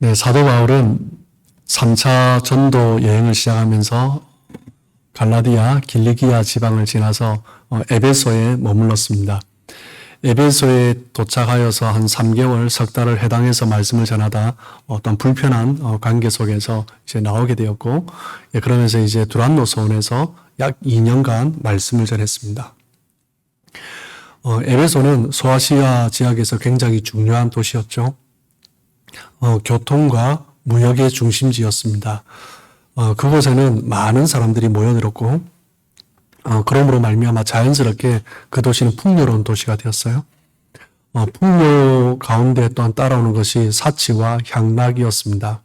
네, 사도 바울은 3차 전도 여행을 시작하면서 갈라디아, 길리기아 지방을 지나서 에베소에 머물렀습니다. 에베소에 도착하여서 한 3개월, 석 달을 해당해서 말씀을 전하다 어떤 불편한 관계 속에서 이제 나오게 되었고, 그러면서 이제 두란노 소원에서 약 2년간 말씀을 전했습니다. 에베소는 소아시아 지역에서 굉장히 중요한 도시였죠. 교통과 무역의 중심지였습니다. 그곳에는 많은 사람들이 모여들었고, 그러므로 말미암아 자연스럽게 그 도시는 풍요로운 도시가 되었어요. 풍요 가운데 또한 따라오는 것이 사치와 향락이었습니다.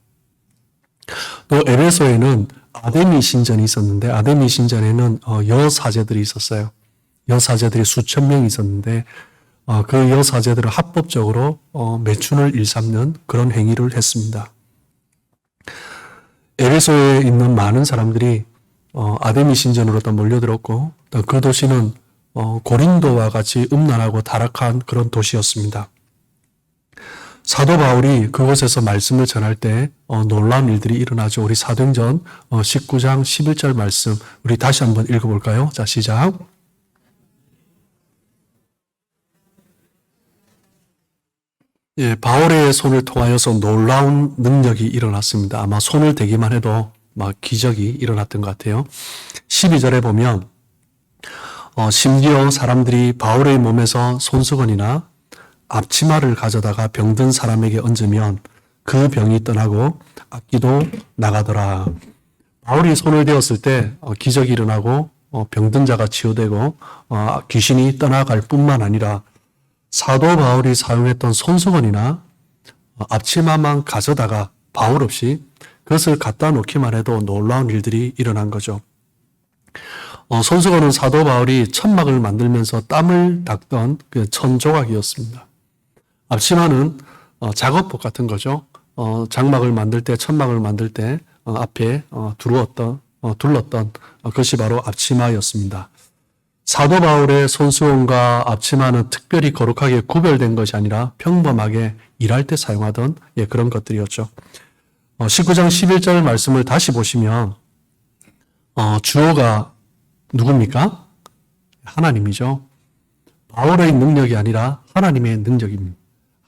또 에베소에는 아데미 신전이 있었는데, 아데미 신전에는 여사제들이 있었어요. 여사제들이 수천 명 있었는데, 그 여사제들은 합법적으로 매춘을 일삼는 그런 행위를 했습니다. 에베소에 있는 많은 사람들이 아데미 신전으로 또 몰려들었고, 또 그 도시는 고린도와 같이 음란하고 타락한 그런 도시였습니다. 사도 바울이 그곳에서 말씀을 전할 때 놀라운 일들이 일어나죠. 우리 사도행전 19장 11절 말씀 우리 다시 한번 읽어볼까요? 자, 시작. 예, 바울의 손을 통하여서 놀라운 능력이 일어났습니다. 아마 손을 대기만 해도 막 기적이 일어났던 것 같아요. 12절에 보면 심지어 사람들이 바울의 몸에서 손수건이나 앞치마를 가져다가 병든 사람에게 얹으면 그 병이 떠나고 악기도 나가더라. 바울이 손을 대었을 때 기적이 일어나고 병든 자가 치유되고 귀신이 떠나갈 뿐만 아니라 사도 바울이 사용했던 손수건이나 앞치마만 가져다가 바울 없이 그것을 갖다 놓기만 해도 놀라운 일들이 일어난 거죠. 손수건은 사도 바울이 천막을 만들면서 땀을 닦던 그 천조각이었습니다. 앞치마는 작업복 같은 거죠. 장막을 만들 때, 천막을 만들 때 앞에 둘렀던 그것이 바로 앞치마였습니다. 사도 바울의 손수건과 앞치마는 특별히 거룩하게 구별된 것이 아니라 평범하게 일할 때 사용하던 그런 것들이었죠. 19장 11절 말씀을 다시 보시면 주어가 누굽니까? 하나님이죠. 바울의 능력이 아니라 하나님의 능력입니다.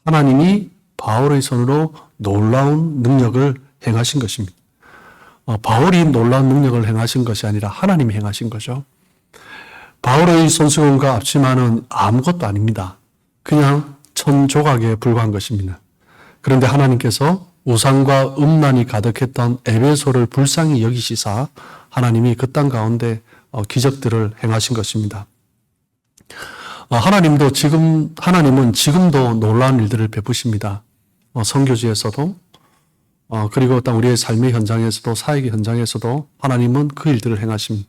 하나님이 바울의 손으로 놀라운 능력을 행하신 것입니다. 바울이 놀라운 능력을 행하신 것이 아니라 하나님이 행하신 거죠. 바울의 손수건과 앞치마는 아무것도 아닙니다. 그냥 천조각에 불과한 것입니다. 그런데 하나님께서 우상과 음란이 가득했던 에베소를 불쌍히 여기시사 하나님이 그 땅 가운데 기적들을 행하신 것입니다. 하나님은 지금도 놀라운 일들을 베푸십니다. 선교지에서도 그리고 또 우리의 삶의 현장에서도 사역의 현장에서도 하나님은 그 일들을 행하십니다.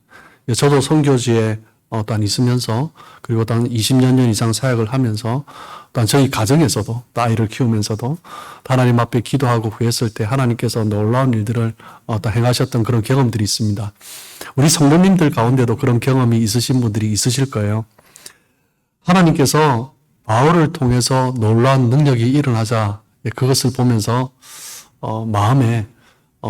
저도 선교지에 또한 있으면서 그리고 또한 20년 이상 사역을 하면서 또한 저희 가정에서도 아이를 키우면서도 하나님 앞에 기도하고 구했을 때 하나님께서 놀라운 일들을 또 행하셨던 그런 경험들이 있습니다. 우리 성도님들 가운데도 그런 경험이 있으신 분들이 있으실 거예요. 하나님께서 바울을 통해서 놀라운 능력이 일어나자 그것을 보면서 마음에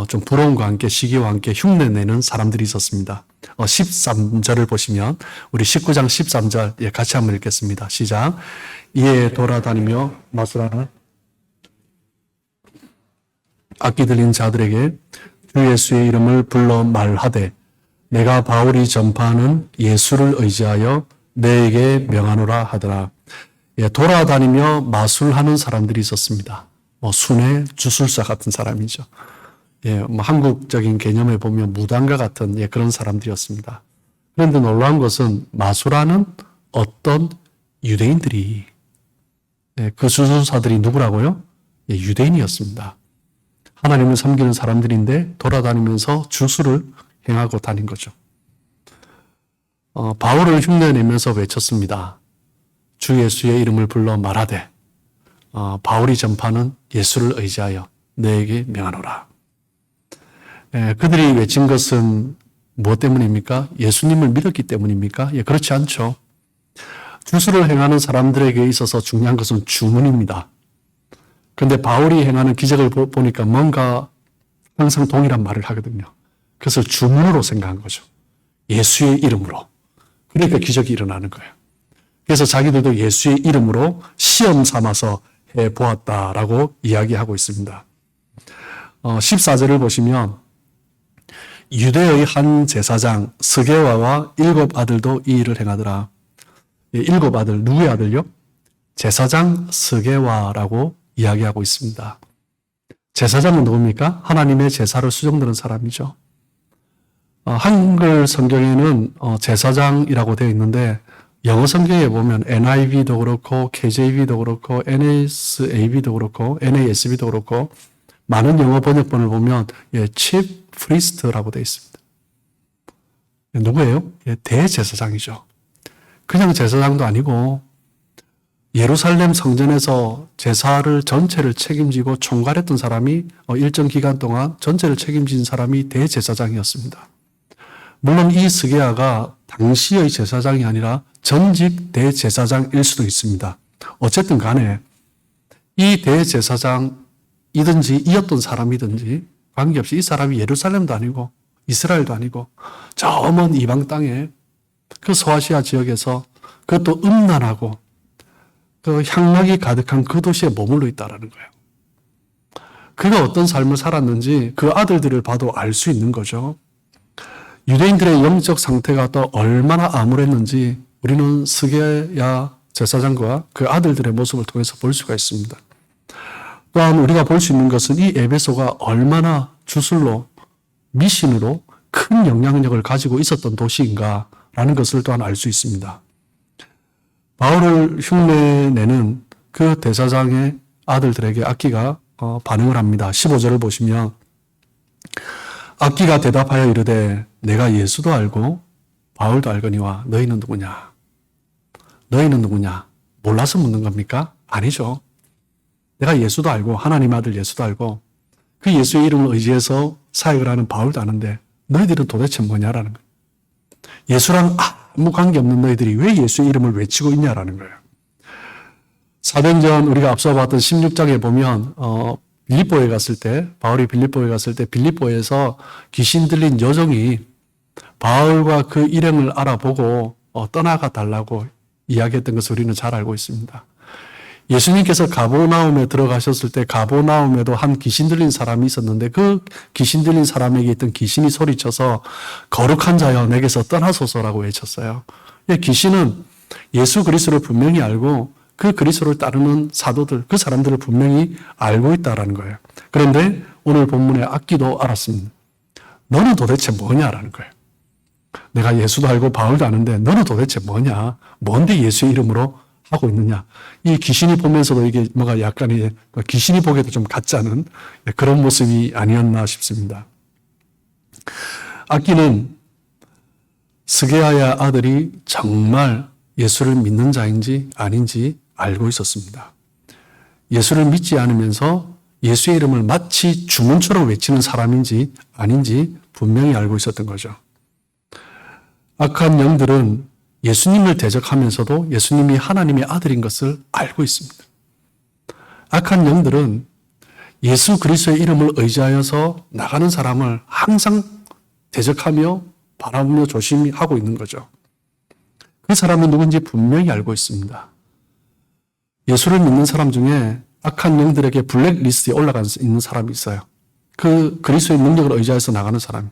좀 부러움과 함께 시기와 함께 흉내내는 사람들이 있었습니다. 13절을 보시면 우리 19장 13절 같이 한번 읽겠습니다. 시작. 이에 돌아다니며 마술하는 악기 들린 자들에게 주 예수의 이름을 불러 말하되 내가 바울이 전파하는 예수를 의지하여 내게 명하노라 하더라. 돌아다니며 마술하는 사람들이 있었습니다. 순회 주술사 같은 사람이죠. 한국적인 개념에 보면 무당과 같은 그런 사람들이었습니다. 그런데 놀라운 것은 마술하는 어떤 유대인들이 그 주술사들이 누구라고요? 유대인이었습니다. 하나님을 섬기는 사람들인데 돌아다니면서 주술을 행하고 다닌 거죠. 바울을 흉내내면서 외쳤습니다. 주 예수의 이름을 불러 말하되 바울이 전파하는 예수를 의지하여 내게 명하노라. 그들이 외친 것은 무엇 때문입니까? 예수님을 믿었기 때문입니까? 그렇지 않죠. 주술을 행하는 사람들에게 있어서 중요한 것은 주문입니다. 근데 바울이 행하는 기적을 보니까 뭔가 항상 동일한 말을 하거든요. 그것을 주문으로 생각한 거죠. 예수의 이름으로. 그러니까 기적이 일어나는 거예요. 그래서 자기들도 예수의 이름으로 시험 삼아서 해보았다라고 이야기하고 있습니다. 14절을 보시면 유대의 한 제사장 스게와와 7 아들도 이 일을 행하더라. 7 아들, 누구의 아들요? 제사장 스게와라고 이야기하고 있습니다. 제사장은 누굽니까? 하나님의 제사를 수정드는 사람이죠. 한글 성경에는 제사장이라고 되어 있는데 영어 성경에 보면 NIV도 그렇고 KJV도 그렇고 NSAB도 그렇고 NASB도 그렇고 많은 영어 번역본을 보면 Chief Priest라고 되어 있습니다. 누구예요? 대제사장이죠. 그냥 제사장도 아니고 예루살렘 성전에서 제사를 전체를 책임지고 총괄했던 사람이 일정 기간 동안 전체를 책임진 사람이 대제사장이었습니다. 물론 이 스게아가 당시의 제사장이 아니라 전직 대제사장일 수도 있습니다. 어쨌든 간에 이 대제사장이든지 이었던 사람이든지 관계없이 이 사람이 예루살렘도 아니고 이스라엘도 아니고 저 먼 이방 땅에 그 소아시아 지역에서 그것도 음란하고 그 향락이 가득한 그 도시에 머물러 있다라는 거예요. 그가 어떤 삶을 살았는지 그 아들들을 봐도 알 수 있는 거죠. 유대인들의 영적 상태가 또 얼마나 암울했는지 우리는 스게야 제사장과 그 아들들의 모습을 통해서 볼 수가 있습니다. 또한 우리가 볼 수 있는 것은 이 에베소가 얼마나 주술로 미신으로 큰 영향력을 가지고 있었던 도시인가라는 것을 또한 알 수 있습니다. 바울을 흉내내는 그 대사장의 아들들에게 악기가 반응을 합니다. 15절을 보시면 악기가 대답하여 이르되 내가 예수도 알고 바울도 알거니와 너희는 누구냐? 너희는 누구냐? 몰라서 묻는 겁니까? 아니죠. 내가 예수도 알고 하나님의 아들 예수도 알고 그 예수의 이름을 의지해서 사역을 하는 바울도 아는데 너희들은 도대체 뭐냐라는 거예요. 예수랑 아무 관계없는 너희들이 왜 예수의 이름을 외치고 있냐라는 거예요. 사도행전 우리가 앞서 봤던 16장에 보면 빌립보에 갔을 때 바울이 빌립보에 갔을 때 빌립보에서 귀신 들린 여종이 바울과 그 일행을 알아보고 떠나가 달라고 이야기했던 것을 우리는 잘 알고 있습니다. 예수님께서 가버나움에 들어가셨을 때 가버나움에도 한 귀신 들린 사람이 있었는데 그 귀신 들린 사람에게 있던 귀신이 소리쳐서 거룩한 자여 내게서 떠나소서라고 외쳤어요. 귀신은 예수 그리스도를 분명히 알고 그 그리스도를 따르는 사도들, 그 사람들을 분명히 알고 있다라는 거예요. 그런데 오늘 본문의 악기도 알았습니다. 너는 도대체 뭐냐라는 거예요. 내가 예수도 알고 바울도 아는데 너는 도대체 뭐냐? 뭔데 예수의 이름으로 하고 있느냐? 이 귀신이 보면서도 이게 뭐가 약간 귀신이 보기에도 좀 같지 않은 그런 모습이 아니었나 싶습니다. 악기는 스게아의 아들이 정말 예수를 믿는 자인지 아닌지 알고 있었습니다. 예수를 믿지 않으면서 예수의 이름을 마치 주문처럼 외치는 사람인지 아닌지 분명히 알고 있었던 거죠. 악한 영들은 예수님을 대적하면서도 예수님이 하나님의 아들인 것을 알고 있습니다. 악한 영들은 예수 그리스도의 이름을 의지하여서 나가는 사람을 항상 대적하며 바라보며 조심히 하고 있는 거죠. 그 사람이 누군지 분명히 알고 있습니다. 예수를 믿는 사람 중에 악한 영들에게 블랙리스트에 올라가 있는 사람이 있어요. 그 그리스도의 능력을 의지해서 나가는 사람.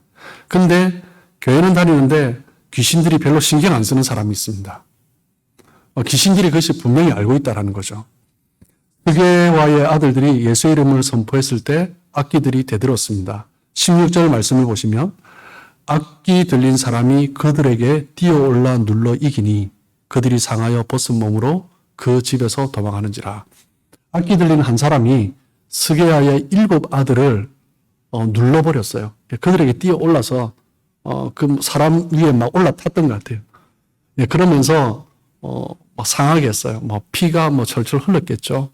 근데 교회는 다니는데 귀신들이 별로 신경 안 쓰는 사람이 있습니다. 귀신들이 그것이 분명히 알고 있다는 거죠. 스게와의 아들들이 예수의 이름을 선포했을 때 악기들이 대들었습니다. 16절 말씀을 보시면 악기 들린 사람이 그들에게 뛰어올라 눌러 이기니 그들이 상하여 벗은 몸으로 그 집에서 도망하는지라. 악기 들린 한 사람이 스게야의 7 아들을 눌러버렸어요. 그들에게 뛰어올라서 그 사람 위에 막 올라탔던 것 같아요. 그러면서 막 상하게 했어요. 뭐 피가 뭐 철철 흘렀겠죠.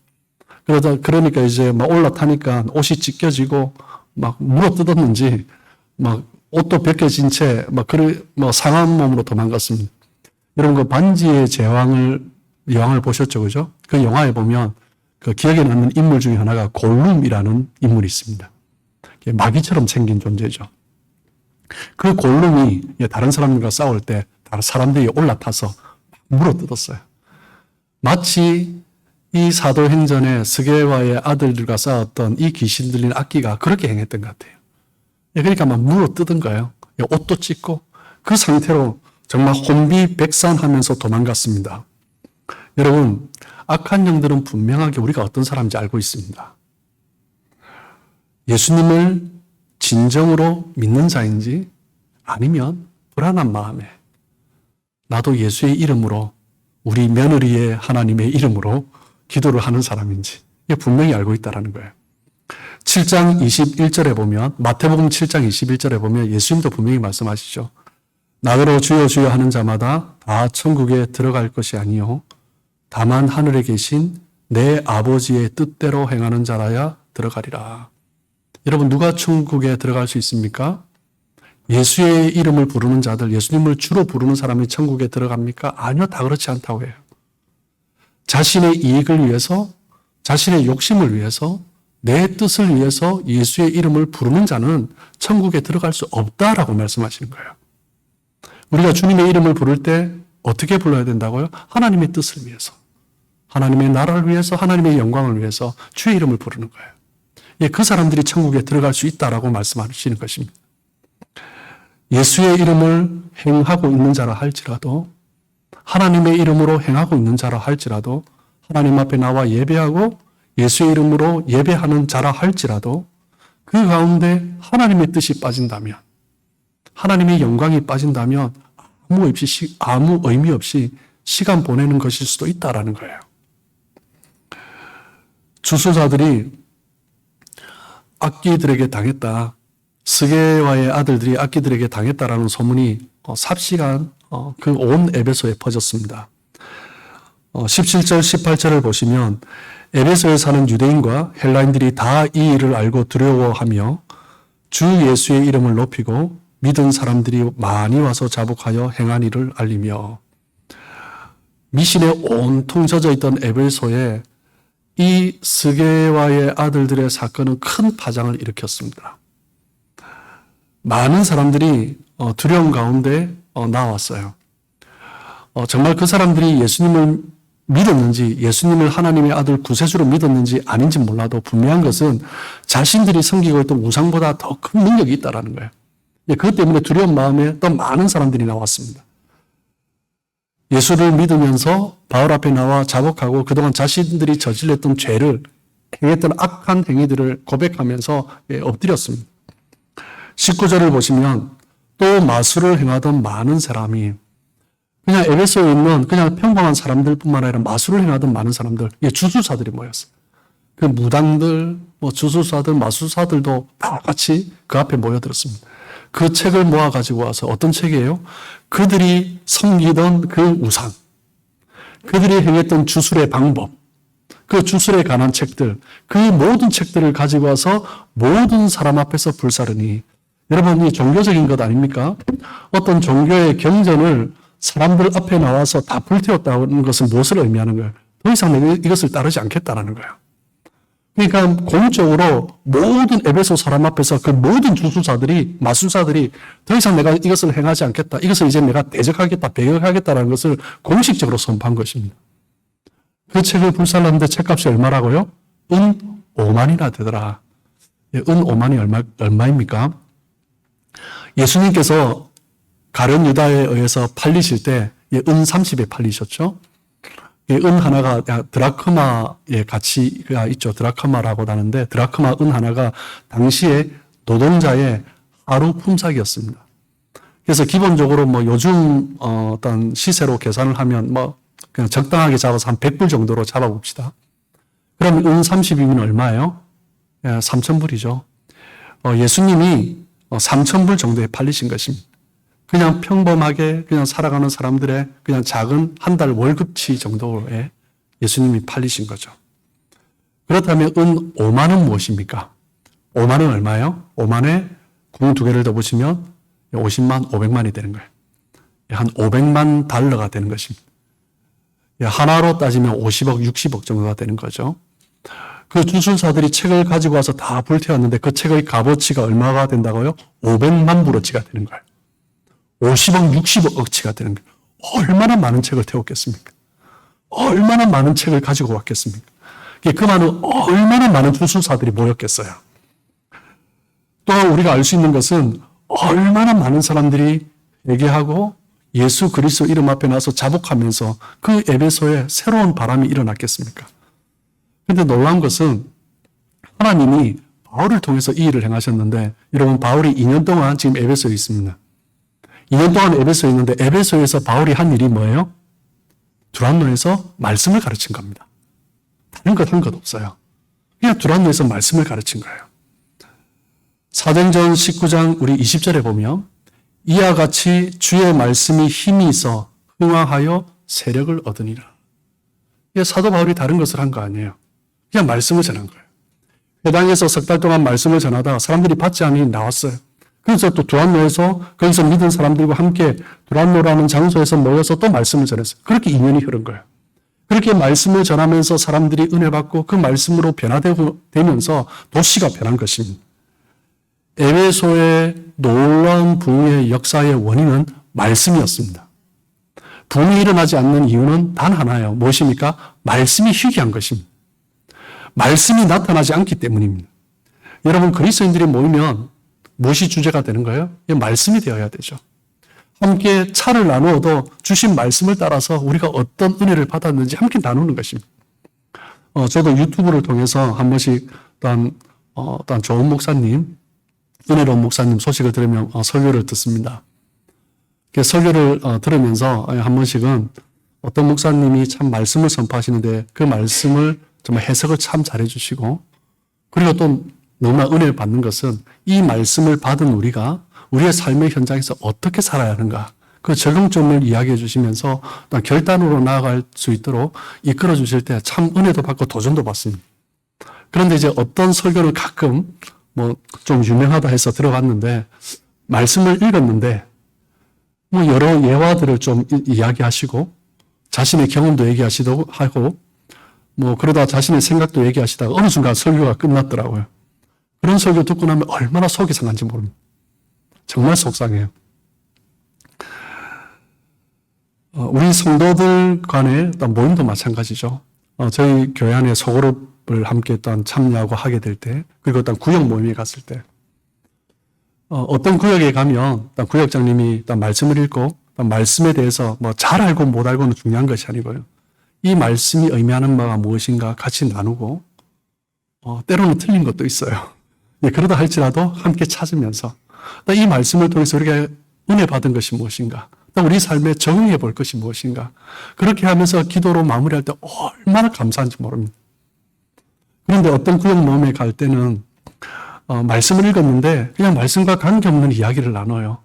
그러니까 이제 막 올라타니까 옷이 찢겨지고 막 물어뜯었는지 막 옷도 벗겨진 채 막 상한 몸으로 도망갔습니다. 여러분 그 반지의 제왕을 영화를 보셨죠, 그죠? 그 영화에 보면 그 기억에 남는 인물 중에 하나가 골룸이라는 인물이 있습니다. 마귀처럼 생긴 존재죠. 그 골룸이 다른 사람들과 싸울 때 다른 사람들이 올라타서 물어뜯었어요. 마치 이 사도행전에 스게와의 아들들과 싸웠던 이 귀신 들린 악기가 그렇게 행했던 것 같아요. 그러니까 막 물어뜯은 거예요. 옷도 찢고 그 상태로 정말 혼비백산하면서 도망갔습니다. 여러분, 악한 영들은 분명하게 우리가 어떤 사람인지 알고 있습니다. 예수님을 진정으로 믿는 자인지 아니면 불안한 마음에 나도 예수의 이름으로 우리 며느리의 하나님의 이름으로 기도를 하는 사람인지 분명히 알고 있다는 거예요. 7장 21절에 보면 마태복음 7장 21절에 보면 예수님도 분명히 말씀하시죠. 나더러 주여 주여 하는 자마다 다 천국에 들어갈 것이 아니요 다만 하늘에 계신 내 아버지의 뜻대로 행하는 자라야 들어가리라. 여러분, 누가 천국에 들어갈 수 있습니까? 예수의 이름을 부르는 자들, 예수님을 주로 부르는 사람이 천국에 들어갑니까? 아니요, 다 그렇지 않다고 해요. 자신의 이익을 위해서, 자신의 욕심을 위해서, 내 뜻을 위해서 예수의 이름을 부르는 자는 천국에 들어갈 수 없다라고 말씀하시는 거예요. 우리가 주님의 이름을 부를 때 어떻게 불러야 된다고요? 하나님의 뜻을 위해서, 하나님의 나라를 위해서, 하나님의 영광을 위해서 주의 이름을 부르는 거예요. 그 사람들이 천국에 들어갈 수 있다라고 말씀하시는 것입니다. 예수의 이름을 행하고 있는 자라 할지라도, 하나님의 이름으로 행하고 있는 자라 할지라도, 하나님 앞에 나와 예배하고 예수의 이름으로 예배하는 자라 할지라도 그 가운데 하나님의 뜻이 빠진다면, 하나님의 영광이 빠진다면 아무 의미 없이 시간 보내는 것일 수도 있다라는 거예요. 주수자들이 악귀들에게 당했다. 스게와의 아들들이 악귀들에게 당했다라는 소문이 삽시간 그 온 에베소에 퍼졌습니다. 17절, 18절을 보시면 에베소에 사는 유대인과 헬라인들이 다 이 일을 알고 두려워하며 주 예수의 이름을 높이고 믿은 사람들이 많이 와서 자복하여 행한 일을 알리며, 미신에 온통 젖어 있던 에베소에 이 스게와의 아들들의 사건은 큰 파장을 일으켰습니다. 많은 사람들이 두려움 가운데 나왔어요. 정말 그 사람들이 예수님을 믿었는지, 예수님을 하나님의 아들 구세주로 믿었는지 아닌지 몰라도 분명한 것은 자신들이 섬기고 있던 우상보다 더 큰 능력이 있다는 거예요. 그것 때문에 두려운 마음에 더 많은 사람들이 나왔습니다. 예수를 믿으면서 바울 앞에 나와 자복하고 그동안 자신들이 저질렀던 죄를, 행했던 악한 행위들을 고백하면서 엎드렸습니다. 19절을 보시면 또 마술을 행하던 많은 사람이, 그냥 에베소에 있는 그냥 평범한 사람들뿐만 아니라 마술을 행하던 많은 사람들, 주술사들이 모였어요. 그 무당들, 주술사들, 마술사들도 다 같이 그 앞에 모여들었습니다. 그 책을 모아가지고 와서, 어떤 책이에요? 그들이 섬기던 그 우상, 그들이 행했던 주술의 방법, 그 주술에 관한 책들, 그 모든 책들을 가지고 와서 모든 사람 앞에서 불사르니, 여러분, 이 종교적인 것 아닙니까? 어떤 종교의 경전을 사람들 앞에 나와서 다 불태웠다는 것은 무엇을 의미하는 거예요? 더 이상 내가 이것을 따르지 않겠다라는 거예요. 그러니까 공적으로 모든 에베소 사람 앞에서 그 모든 주술사들이, 마술사들이 더 이상 내가 이것을 행하지 않겠다, 이것을 이제 내가 대적하겠다, 배격하겠다라는 것을 공식적으로 선포한 것입니다. 그 책을 불살랐는데 책값이 얼마라고요? 은 5만이나 되더라. 은 5만이 얼마입니까? 예수님께서 가룟 유다에 의해서 팔리실 때 은 30에 팔리셨죠? 은 하나가 드라크마의 가치가 있죠. 드라크마라고 하는데, 드라크마 은 하나가 당시에 노동자의 하루 품삯이었습니다. 그래서 기본적으로 요즘 어떤 시세로 계산을 하면 그냥 적당하게 잡아서 한 100불 정도로 잡아봅시다. 그러면 은 30이면 얼마예요? 3,000불이죠. 예수님이 3,000불 정도에 팔리신 것입니다. 그냥 평범하게 그냥 살아가는 사람들의 그냥 작은 한 달 월급치 정도에 예수님이 팔리신 거죠. 그렇다면 은 5만은 무엇입니까? 5만은 얼마예요? 5만에 공 2개를 더 보시면 50만, 500만이 되는 거예요. 한 500만 달러가 되는 것입니다. 하나로 따지면 50억, 60억 정도가 되는 거죠. 그 주술사들이 책을 가지고 와서 다 불태웠는데 그 책의 값어치가 얼마가 된다고요? 500만 불어치가 되는 거예요. 50억, 60억어치가 되는 거예요. 얼마나 많은 책을 태웠겠습니까? 얼마나 많은 책을 가지고 왔겠습니까? 그 많은 얼마나 많은 주술사들이 모였겠어요. 또 우리가 알 수 있는 것은 얼마나 많은 사람들이 회개하고 예수 그리스도 이름 앞에 나서 자복하면서 그 에베소에 새로운 바람이 일어났겠습니까? 그런데 놀라운 것은 하나님이 바울을 통해서 이 일을 행하셨는데, 여러분 바울이 2년 동안 지금 에베소에 있습니다. 2년 동안 에베소에 있는데 에베소에서 바울이 한 일이 뭐예요? 두란노에서 말씀을 가르친 겁니다. 다른 것 한 것 없어요. 그냥 두란노에서 말씀을 가르친 거예요. 사도행전 19장 우리 20절에 보면 이와 같이 주의 말씀이 힘이 있어 흥황하여 세력을 얻으니라. 이게 사도 바울이 다른 것을 한 거 아니에요. 그냥 말씀을 전한 거예요. 회당에서 석 달 동안 말씀을 전하다 사람들이 받지 않으니 나왔어요. 그래서 또 두란노에서 거기서 믿은 사람들과 함께 두란노라는 장소에서 모여서 또 말씀을 전했어요. 그렇게 2년이 흐른 거예요. 그렇게 말씀을 전하면서 사람들이 은혜 받고 그 말씀으로 변화되면서 도시가 변한 것입니다. 에베소의 놀라운 부흥의 역사의 원인은 말씀이었습니다. 부흥이 일어나지 않는 이유는 단 하나예요. 무엇입니까? 말씀이 희귀한 것입니다. 말씀이 나타나지 않기 때문입니다. 여러분 그리스도인들이 모이면 무엇이 주제가 되는 거예요? 말씀이 되어야 되죠. 함께 차를 나누어도 주신 말씀을 따라서 우리가 어떤 은혜를 받았는지 함께 나누는 것입니다. 저도 유튜브를 통해서 한 번씩 어떤 좋은 목사님, 은혜로운 목사님 소식을 들으면 설교를 듣습니다. 설교를 들으면서 한 번씩은 어떤 목사님이 참 말씀을 선포하시는데 그 말씀을 정말 해석을 참 잘해 주시고, 그리고 또 너무나 은혜를 받는 것은 이 말씀을 받은 우리가 우리의 삶의 현장에서 어떻게 살아야 하는가, 그 적용점을 이야기해 주시면서 결단으로 나아갈 수 있도록 이끌어 주실 때 참 은혜도 받고 도전도 받습니다. 그런데 이제 어떤 설교를 가끔 좀 유명하다 해서 들어봤는데, 말씀을 읽었는데 여러 예화들을 좀 이야기하시고 자신의 경험도 얘기하시고 하고 그러다 자신의 생각도 얘기하시다가 어느 순간 설교가 끝났더라고요. 그런 설교 듣고 나면 얼마나 속이 상한지 모릅니다. 정말 속상해요. 우리 성도들 간의 모임도 마찬가지죠. 저희 교회 안에 소그룹을 함께 참여하고 하게 될 때, 그리고 구역 모임에 갔을 때, 어떤 구역에 가면 구역장님이 말씀을 읽고 말씀에 대해서 잘 알고 못 알고는 중요한 것이 아니고요. 이 말씀이 의미하는 바가 무엇인가 같이 나누고, 때로는 틀린 것도 있어요. 그러다 할지라도 함께 찾으면서 이 말씀을 통해서 우리가 은혜 받은 것이 무엇인가, 우리 삶에 적용해 볼 것이 무엇인가, 그렇게 하면서 기도로 마무리할 때 얼마나 감사한지 모릅니다. 그런데 어떤 구역 모임에 갈 때는 말씀을 읽었는데 그냥 말씀과 관계없는 이야기를 나눠요.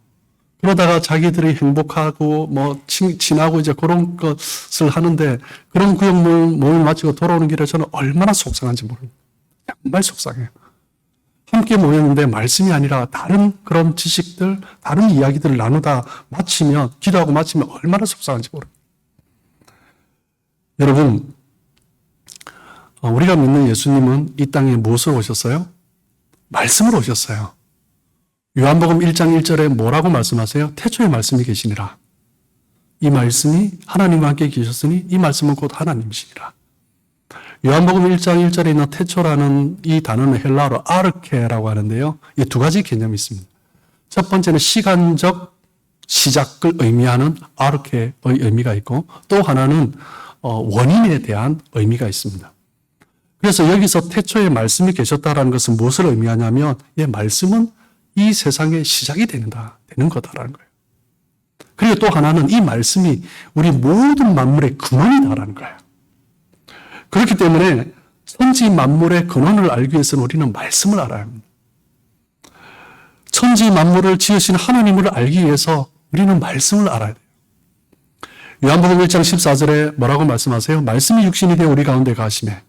그러다가 자기들이 행복하고 친하고 이제 그런 것을 하는데, 그런 구역 모임을 마치고 돌아오는 길에 저는 얼마나 속상한지 모릅니다. 정말 속상해요. 함께 모였는데 말씀이 아니라 다른 그런 지식들, 다른 이야기들을 나누다 마치면, 기도하고 마치면 얼마나 속상한지 모릅니다. 여러분, 우리가 믿는 예수님은 이 땅에 무엇으로 오셨어요? 말씀으로 오셨어요. 요한복음 1장 1절에 뭐라고 말씀하세요? 태초에 말씀이 계시니라. 이 말씀이 하나님과 함께 계셨으니 이 말씀은 곧 하나님이시니라. 요한복음 1장 1절에 있는 태초라는 이 단어는 헬라어로 아르케라고 하는데요. 이 두 가지 개념이 있습니다. 첫 번째는 시간적 시작을 의미하는 아르케의 의미가 있고, 또 하나는 원인에 대한 의미가 있습니다. 그래서 여기서 태초에 말씀이 계셨다라는 것은 무엇을 의미하냐면, 말씀은 이 세상의 시작이 되는 거다라는 거예요. 그리고 또 하나는 이 말씀이 우리 모든 만물의 근원이다라는 거예요. 그렇기 때문에 천지 만물의 근원을 알기 위해서는 우리는 말씀을 알아야 합니다. 천지 만물을 지으신 하나님을 알기 위해서 우리는 말씀을 알아야 돼요. 요한복음 1장 14절에 뭐라고 말씀하세요? 말씀이 육신이 되어 우리 가운데 가시매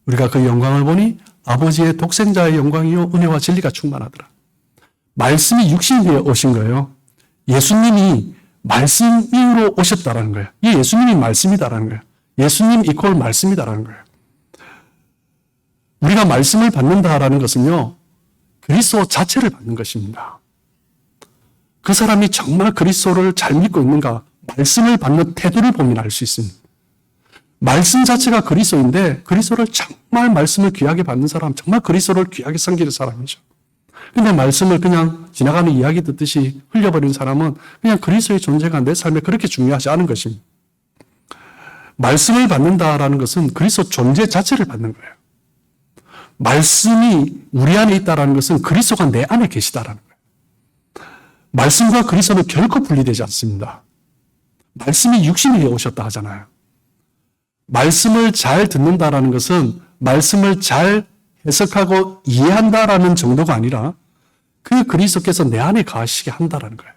우리가 그 영광을 보니 아버지의 독생자의 영광이요 은혜와 진리가 충만하더라. 말씀이 육신이 되어 오신 거예요. 예수님이 말씀으로 오셨다라는 거예요. 이 예수님이 말씀이다라는 거예요. 예수님 이퀄 말씀이다라는 거예요. 우리가 말씀을 받는다라는 것은요, 그리스도 자체를 받는 것입니다. 그 사람이 정말 그리스도를 잘 믿고 있는가, 말씀을 받는 태도를 보면 알 수 있습니다. 말씀 자체가 그리스도인데 그리스도를 정말 말씀을 귀하게 받는 사람, 정말 그리스도를 귀하게 섬기는 사람이죠. 근데 말씀을 그냥 지나가는 이야기 듣듯이 흘려버린 사람은 그냥 그리스도의 존재가 내 삶에 그렇게 중요하지 않은 것입니다. 말씀을 받는다라는 것은 그리스도 존재 자체를 받는 거예요. 말씀이 우리 안에 있다라는 것은 그리스도가 내 안에 계시다라는 거예요. 말씀과 그리스도는 결코 분리되지 않습니다. 말씀이 육신이 되어 오셨다 하잖아요. 말씀을 잘 듣는다라는 것은 말씀을 잘 해석하고 이해한다라는 정도가 아니라 그 그리스도께서 내 안에 거하시게 한다라는 거예요.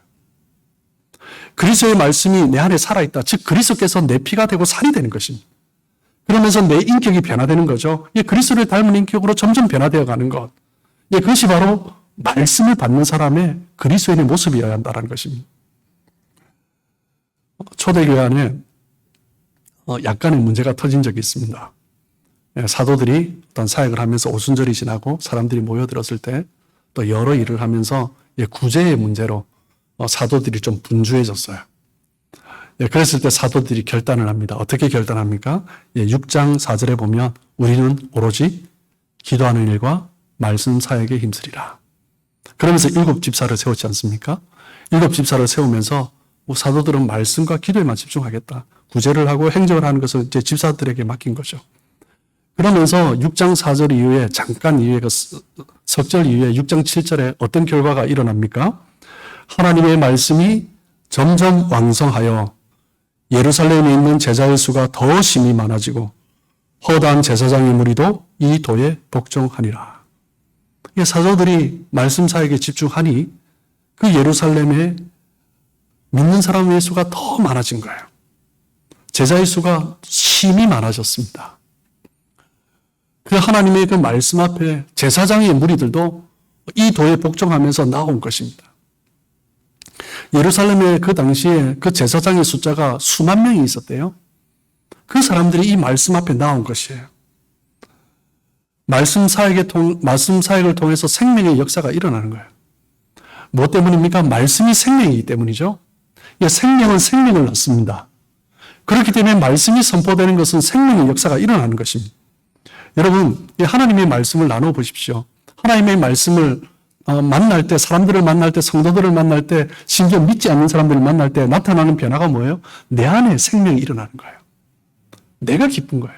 그리스도의 말씀이 내 안에 살아있다. 즉 그리스도께서 내 피가 되고 살이 되는 것입니다. 그러면서 내 인격이 변화되는 거죠. 그리스도를 닮은 인격으로 점점 변화되어 가는 것. 그것이 바로 말씀을 받는 사람의 그리스도인의 모습이어야 한다는 것입니다. 초대교회 안에 약간의 문제가 터진 적이 있습니다. 사도들이 어떤 사역을 하면서 오순절이 지나고 사람들이 모여들었을 때 또 여러 일을 하면서 구제의 문제로 사도들이 좀 분주해졌어요. 그랬을 때 사도들이 결단을 합니다. 어떻게 결단합니까? 6장 4절에 보면 우리는 오로지 기도하는 일과 말씀 사역에 힘쓰리라. 그러면서 7 집사를 세웠지 않습니까? 7 집사를 세우면서 사도들은 말씀과 기도에만 집중하겠다. 구제를 하고 행정을 하는 것을 이제 집사들에게 맡긴 거죠. 그러면서 6장 4절 이후에 잠깐 이후에 석절 이후에 6장 7절에 어떤 결과가 일어납니까? 하나님의 말씀이 점점 왕성하여 예루살렘에 있는 제자의 수가 더 심히 많아지고 허다한 제사장의 무리도 이 도에 복종하니라. 사도들이 말씀 사역에 집중하니 그 예루살렘에 믿는 사람의 수가 더 많아진 거예요. 제자의 수가 심히 많아졌습니다. 그 하나님의 그 말씀 앞에 제사장의 무리들도 이 도에 복종하면서 나온 것입니다. 예루살렘에 그 당시에 그 제사장의 숫자가 수만 명이 있었대요. 그 사람들이 이 말씀 앞에 나온 것이에요. 말씀 사역을 통해서 생명의 역사가 일어나는 거예요. 뭐 때문입니까? 말씀이 생명이기 때문이죠. 생명은 생명을 낳습니다. 그렇기 때문에 말씀이 선포되는 것은 생명의 역사가 일어나는 것입니다. 여러분, 하나님의 말씀을 나눠 보십시오. 하나님의 말씀을 만날 때, 사람들을 만날 때, 성도들을 만날 때, 심지어 믿지 않는 사람들을 만날 때 나타나는 변화가 뭐예요? 내 안에 생명이 일어나는 거예요. 내가 기쁜 거예요.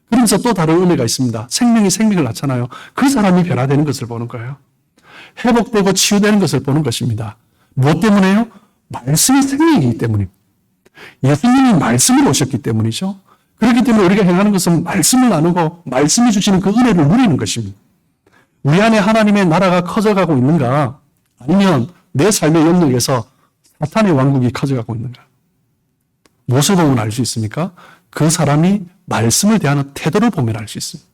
그러면서 또 다른 의미가 있습니다. 생명이 생명을 낳잖아요. 그 사람이 변화되는 것을 보는 거예요. 회복되고 치유되는 것을 보는 것입니다. 무엇 때문에요? 말씀이 생명이기 때문입니다. 예수님이 말씀으로 오셨기 때문이죠. 그렇기 때문에 우리가 행하는 것은 말씀을 나누고 말씀이 주시는 그 은혜를 누리는 것입니다. 우리 안에 하나님의 나라가 커져가고 있는가? 아니면 내 삶의 영역에서 사탄의 왕국이 커져가고 있는가? 무엇을 보면 알 수 있습니까? 그 사람이 말씀을 대하는 태도를 보면 알 수 있습니다.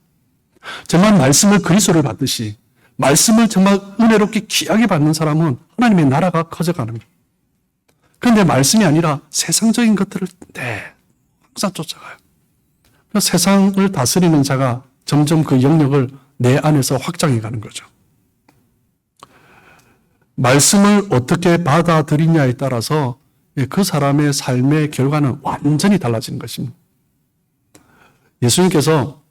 정말 말씀을 그리스도를 받듯이 말씀을 정말 은혜롭게 귀하게 받는 사람은 하나님의 나라가 커져가는 거예요. 그런데 말씀이 아니라 세상적인 것들을 항상 쫓아가요. 세상을 다스리는 자가 점점 그 영역을 내 안에서 확장해 가는 거죠. 말씀을 어떻게 받아들이냐에 따라서 그 사람의 삶의 결과는 완전히 달라지는 것입니다. 예수님께서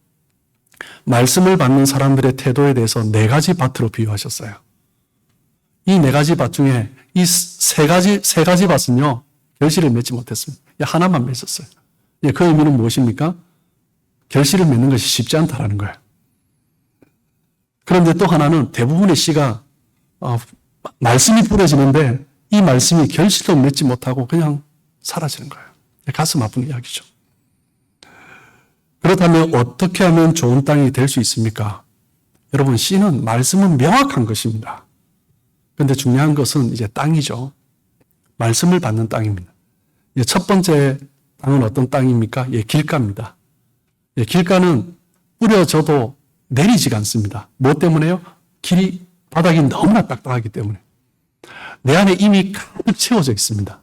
말씀을 받는 사람들의 태도에 대해서 4가지 밭으로 비유하셨어요. 이 4가지 밭 중에 이 세 가지 밭은요, 결실을 맺지 못했습니다. 하나만 맺었어요. 그 의미는 무엇입니까? 결실을 맺는 것이 쉽지 않다라는 거예요. 그런데 또 하나는 대부분의 씨가 말씀이 뿌려지는데 이 말씀이 결실도 맺지 못하고 그냥 사라지는 거예요. 가슴 아픈 이야기죠. 그렇다면 어떻게 하면 좋은 땅이 될 수 있습니까? 여러분, 씨는 말씀은 명확한 것입니다. 그런데 중요한 것은 이제 땅이죠. 말씀을 받는 땅입니다. 첫 번째 땅은 어떤 땅입니까? 길가입니다. 길가는 뿌려져도 내리지가 않습니다. 무엇 때문에요? 바닥이 너무나 딱딱하기 때문에. 내 안에 이미 가득 채워져 있습니다.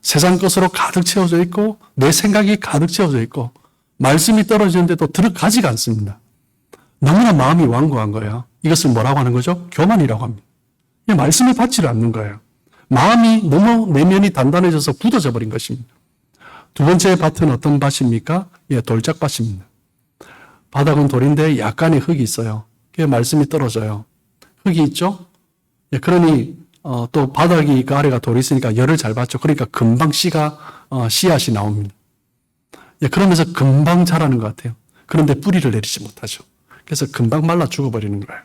세상 것으로 가득 채워져 있고 내 생각이 가득 채워져 있고 말씀이 떨어지는데도 들어가지가 않습니다. 너무나 마음이 완고한 거예요. 이것을 뭐라고 하는 거죠? 교만이라고 합니다. 말씀을 받지를 않는 거예요. 마음이 너무 내면이 단단해져서 굳어져 버린 것입니다. 두 번째 밭은 어떤 밭입니까? 돌짝밭입니다. 바닥은 돌인데 약간의 흙이 있어요. 그게 말씀이 떨어져요. 흙이 있죠? 그러니 또 바닥이 그 아래가 돌이 있으니까 열을 잘 받죠. 그러니까 금방 씨앗이 나옵니다. 그러면서 금방 자라는 것 같아요. 그런데 뿌리를 내리지 못하죠. 그래서 금방 말라 죽어버리는 거예요.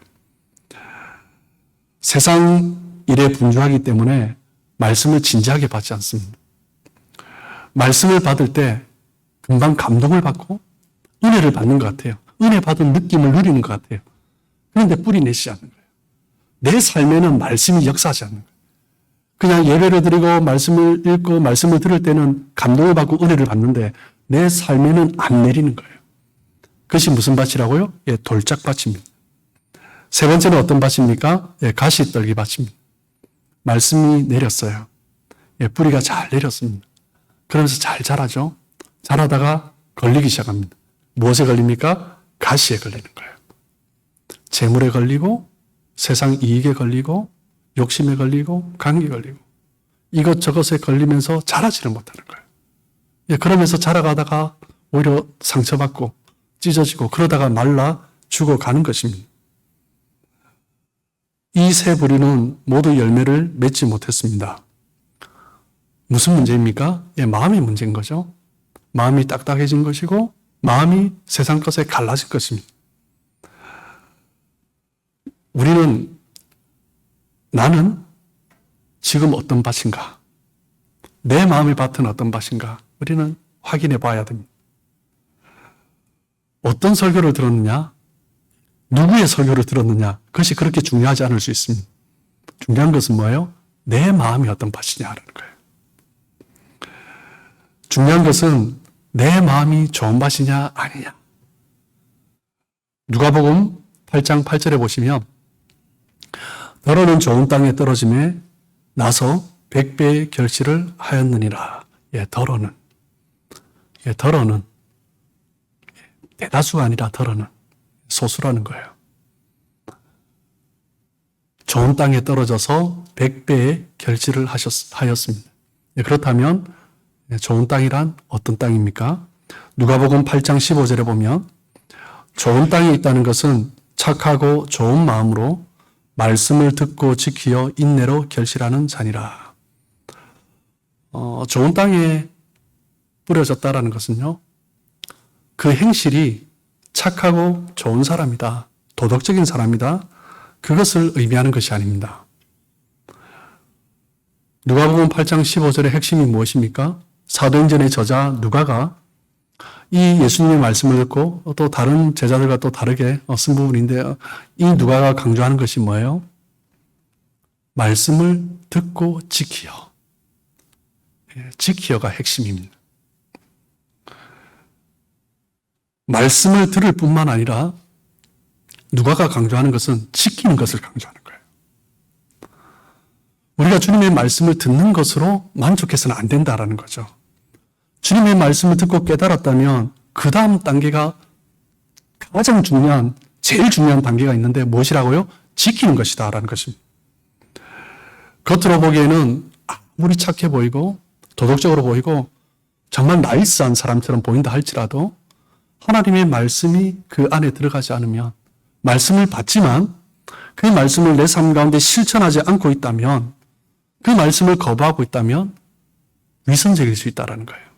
세상 일에 분주하기 때문에 말씀을 진지하게 받지 않습니다. 말씀을 받을 때 금방 감동을 받고 은혜를 받는 것 같아요. 은혜 받은 느낌을 누리는 것 같아요. 그런데 뿌리 내시지 않는 거예요. 내 삶에는 말씀이 역사하지 않는 거예요. 그냥 예배를 드리고 말씀을 읽고 말씀을 들을 때는 감동을 받고 은혜를 받는데 내 삶에는 안 내리는 거예요. 그것이 무슨 밭이라고요? 돌짝밭입니다. 세 번째는 어떤 밭입니까? 가시떨기 밭입니다. 말씀이 내렸어요. 뿌리가 잘 내렸습니다. 그러면서 잘 자라죠. 자라다가 걸리기 시작합니다. 무엇에 걸립니까? 가시에 걸리는 거예요. 재물에 걸리고 세상 이익에 걸리고 욕심에 걸리고 관계에 걸리고 이것저것에 걸리면서 자라지를 못하는 거예요. 그러면서 자라가다가 오히려 상처받고 찢어지고 그러다가 말라 죽어가는 것입니다. 이 세 부류는 모두 열매를 맺지 못했습니다. 무슨 문제입니까? 마음이 문제인 거죠. 마음이 딱딱해진 것이고 마음이 세상 것에 갈라진 것입니다. 우리는 나는 지금 어떤 밭인가? 내 마음의 밭은 어떤 밭인가? 우리는 확인해 봐야 됩니다. 어떤 설교를 들었느냐? 누구의 설교를 들었느냐? 그것이 그렇게 중요하지 않을 수 있습니다. 중요한 것은 뭐예요? 내 마음이 어떤 밭이냐라는 거예요. 중요한 것은 내 마음이 좋은 밭이냐 아니냐. 누가복음 8장 8절에 보시면 더러는 좋은 땅에 떨어짐에 나서 100배의 결실을 하였느니라. 더러는 대다수가 아니라 더러는 소수라는 거예요. 좋은 땅에 떨어져서 100배의 결실을 하였습니다. 그렇다면 좋은 땅이란 어떤 땅입니까? 누가복음 8장 15절에 보면 좋은 땅에 있다는 것은 착하고 좋은 마음으로 말씀을 듣고 지키어 인내로 결실하는 자니라. 좋은 땅에 뿌려졌다라는 것은요, 그 행실이 착하고 좋은 사람이다, 도덕적인 사람이다, 그것을 의미하는 것이 아닙니다. 누가복음 8장 15절의 핵심이 무엇입니까? 사도행전의 저자 누가가 이 예수님의 말씀을 듣고 또 다른 제자들과 또 다르게 쓴 부분인데, 이 누가가 강조하는 것이 뭐예요? 말씀을 듣고 지키어. 지키어가 핵심입니다. 말씀을 들을 뿐만 아니라 누가가 강조하는 것은 지키는 것을 강조하는 거예요. 우리가 주님의 말씀을 듣는 것으로 만족해서는 안 된다라는 거죠. 주님의 말씀을 듣고 깨달았다면 그 다음 단계가 가장 중요한, 제일 중요한 단계가 있는데 무엇이라고요? 지키는 것이다라는 것입니다. 겉으로 보기에는 아무리 착해 보이고 도덕적으로 보이고 정말 나이스한 사람처럼 보인다 할지라도 하나님의 말씀이 그 안에 들어가지 않으면, 말씀을 받지만 그 말씀을 내 삶 가운데 실천하지 않고 있다면, 그 말씀을 거부하고 있다면 위선적일 수 있다는 거예요.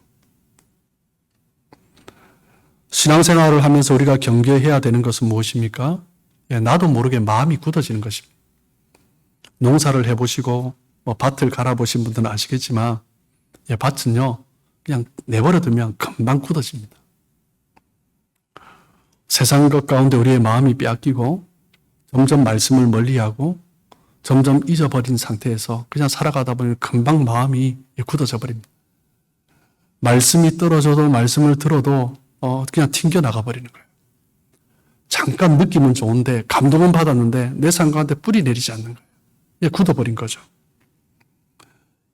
신앙생활을 하면서 우리가 경계해야 되는 것은 무엇입니까? 나도 모르게 마음이 굳어지는 것입니다. 농사를 해보시고 밭을 갈아보신 분들은 아시겠지만 밭은요, 그냥 내버려두면 금방 굳어집니다. 세상 것 가운데 우리의 마음이 빼앗기고 점점 말씀을 멀리하고 점점 잊어버린 상태에서 그냥 살아가다 보면 금방 마음이 굳어져 버립니다. 말씀이 떨어져도 말씀을 들어도 그냥 튕겨나가 버리는 거예요. 잠깐 느낌은 좋은데, 감동은 받았는데 내 삶 가운데 뿌리 내리지 않는 거예요. 굳어버린 거죠.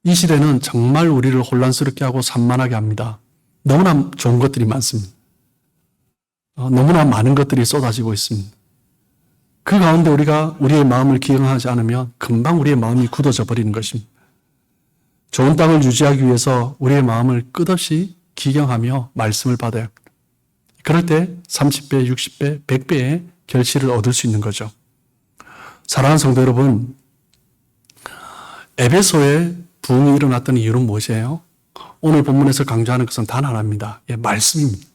이 시대는 정말 우리를 혼란스럽게 하고 산만하게 합니다. 너무나 좋은 것들이 많습니다. 너무나 많은 것들이 쏟아지고 있습니다. 그 가운데 우리가 우리의 마음을 기경하지 않으면 금방 우리의 마음이 굳어져 버리는 것입니다. 좋은 땅을 유지하기 위해서 우리의 마음을 끝없이 기경하며 말씀을 받아야 합니다. 그럴 때 30배, 60배, 100배의 결실을 얻을 수 있는 거죠. 사랑하는 성도 여러분, 에베소에 부흥이 일어났던 이유는 무엇이에요? 오늘 본문에서 강조하는 것은 단 하나입니다. 말씀입니다.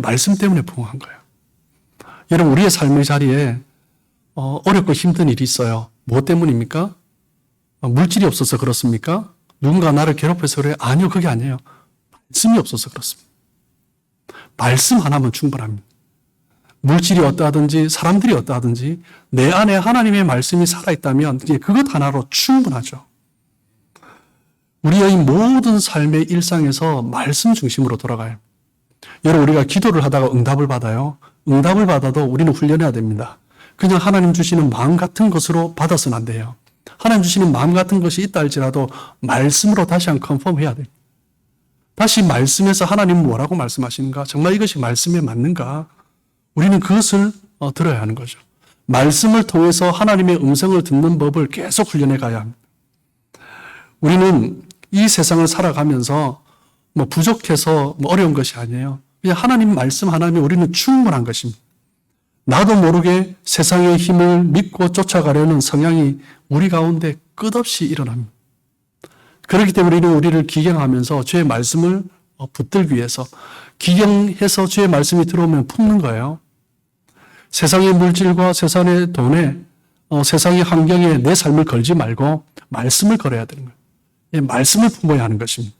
말씀 때문에 부흥한 거예요. 여러분, 우리의 삶의 자리에 어렵고 힘든 일이 있어요. 무엇 때문입니까? 물질이 없어서 그렇습니까? 누군가 나를 괴롭혀서 그래요? 아니요, 그게 아니에요. 말씀이 없어서 그렇습니다. 말씀 하나면 충분합니다. 물질이 어떠하든지 사람들이 어떠하든지 내 안에 하나님의 말씀이 살아있다면 그것 하나로 충분하죠. 우리의 모든 삶의 일상에서 말씀 중심으로 돌아가요. 여러분, 우리가 기도를 하다가 응답을 받아요. 응답을 받아도 우리는 훈련해야 됩니다. 그냥 하나님 주시는 마음 같은 것으로 받아서는 안 돼요. 하나님 주시는 마음 같은 것이 있다 할지라도 말씀으로 다시 한번 컨펌해야 돼요. 다시 말씀에서 하나님 뭐라고 말씀하시는가? 정말 이것이 말씀에 맞는가? 우리는 그것을 들어야 하는 거죠. 말씀을 통해서 하나님의 음성을 듣는 법을 계속 훈련해 가야 합니다. 우리는 이 세상을 살아가면서 부족해서 어려운 것이 아니에요. 그냥 하나님 말씀 하나면 우리는 충분한 것입니다. 나도 모르게 세상의 힘을 믿고 쫓아가려는 성향이 우리 가운데 끝없이 일어납니다. 그렇기 때문에 우리를 기경하면서 주의 말씀을 붙들기 위해서 기경해서 주의 말씀이 들어오면 품는 거예요. 세상의 물질과 세상의 돈에 세상의 환경에 내 삶을 걸지 말고 말씀을 걸어야 되는 거예요. 말씀을 품어야 하는 것입니다.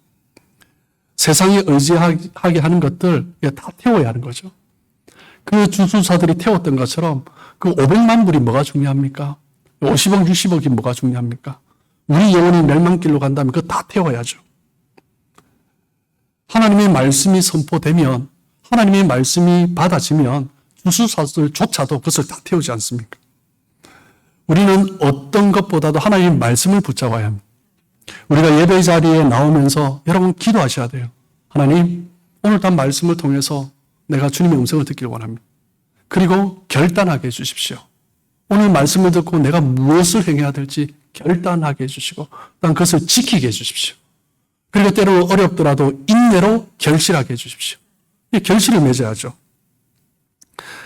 세상에 의지하게 하는 것들 다 태워야 하는 거죠. 그 주수사들이 태웠던 것처럼 그 500만 불이 뭐가 중요합니까? 50억, 60억이 뭐가 중요합니까? 우리 영혼이 멸망길로 간다면 그거 다 태워야죠. 하나님의 말씀이 선포되면, 하나님의 말씀이 받아지면 주수사들조차도 그것을 다 태우지 않습니까? 우리는 어떤 것보다도 하나님의 말씀을 붙잡아야 합니다. 우리가 예배 자리에 나오면서 여러분 기도하셔야 돼요. 하나님, 오늘 단 말씀을 통해서 내가 주님의 음성을 듣기를 원합니다. 그리고 결단하게 해주십시오. 오늘 말씀을 듣고 내가 무엇을 행해야 될지 결단하게 해주시고 난 그것을 지키게 해주십시오. 그리고 때로 어렵더라도 인내로 결실하게 해주십시오. 이 결실을 맺어야죠.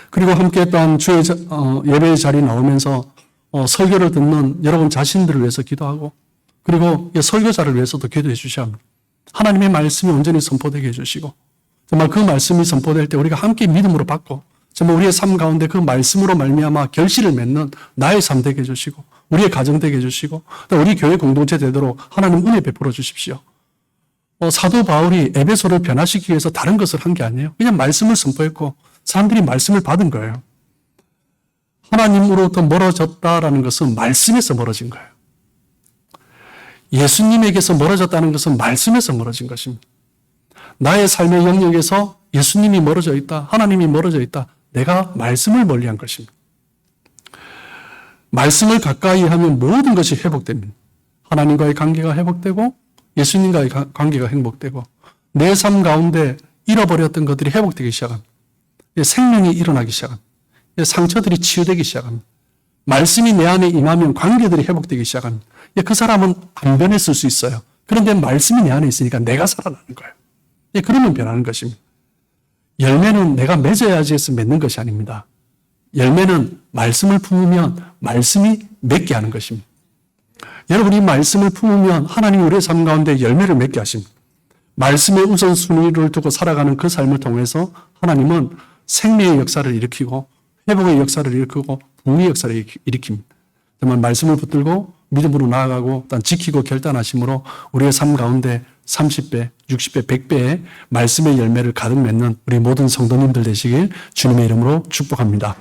그리고 함께 또한 주의 예배의 자리에 나오면서 설교를 듣는 여러분 자신들을 위해서 기도하고 그리고 설교자를 위해서도 기도해 주셔야 합니다. 하나님의 말씀이 온전히 선포되게 해주시고 정말 그 말씀이 선포될 때 우리가 함께 믿음으로 받고 정말 우리의 삶 가운데 그 말씀으로 말미암아 결실을 맺는 나의 삶 되게 해주시고 우리의 가정 되게 해주시고 또 우리 교회 공동체 되도록 하나님 은혜 베풀어 주십시오. 사도 바울이 에베소를 변화시키기 위해서 다른 것을 한 게 아니에요. 그냥 말씀을 선포했고 사람들이 말씀을 받은 거예요. 하나님으로부터 멀어졌다라는 것은 말씀에서 멀어진 거예요. 예수님에게서 멀어졌다는 것은 말씀에서 멀어진 것입니다. 나의 삶의 영역에서 예수님이 멀어져 있다. 하나님이 멀어져 있다. 내가 말씀을 멀리한 것입니다. 말씀을 가까이 하면 모든 것이 회복됩니다. 하나님과의 관계가 회복되고 예수님과의 관계가 행복되고 내 삶 가운데 잃어버렸던 것들이 회복되기 시작합니다. 생명이 일어나기 시작합니다. 상처들이 치유되기 시작합니다. 말씀이 내 안에 임하면 관계들이 회복되기 시작합니다. 그 사람은 안 변했을 수 있어요. 그런데 말씀이 내 안에 있으니까 내가 살아나는 거예요. 그러면 변하는 것입니다. 열매는 내가 맺어야지 해서 맺는 것이 아닙니다. 열매는 말씀을 품으면 말씀이 맺게 하는 것입니다. 여러분이 말씀을 품으면 하나님이 우리의 삶 가운데 열매를 맺게 하십니다. 말씀의 우선순위를 두고 살아가는 그 삶을 통해서 하나님은 생명의 역사를 일으키고 회복의 역사를 일으키고 부흥의 역사를 일으킵니다. 정말 말씀을 붙들고 믿음으로 나아가고 또 지키고 결단하심으로 우리의 삶 가운데 30배, 60배, 100배의 말씀의 열매를 가득 맺는 우리 모든 성도님들 되시길 주님의 이름으로 축복합니다.